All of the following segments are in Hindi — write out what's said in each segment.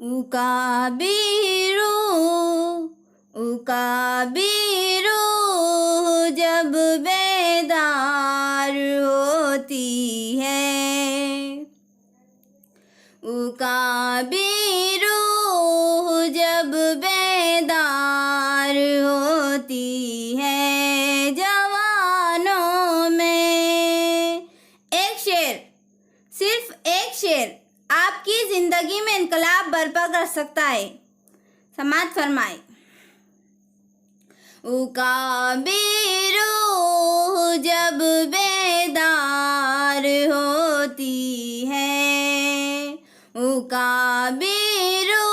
उकाबिरू उकाबिरू जब बेदार होती है, उकाबिरू जब बेदार होती है। जवानों में एक शेर, सिर्फ एक शेर आपकी जिंदगी में इनकलाब बर्पा कर सकता है। समात फरमाए। उकाबिरू जब बेदार होती है, उकाबिरू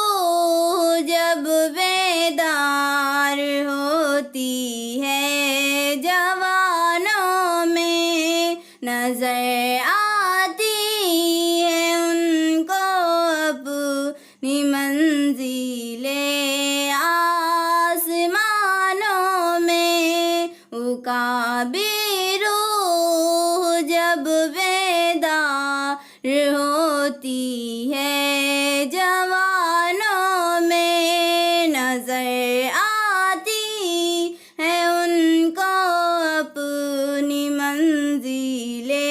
जब बेदार होती है। जवानों में नजर आती है उनको अपनी मंजिले, आसमानों में उकाबिरू जब बेदार होती है। जवानों में नजर आती है उनको अपनी मंजिले,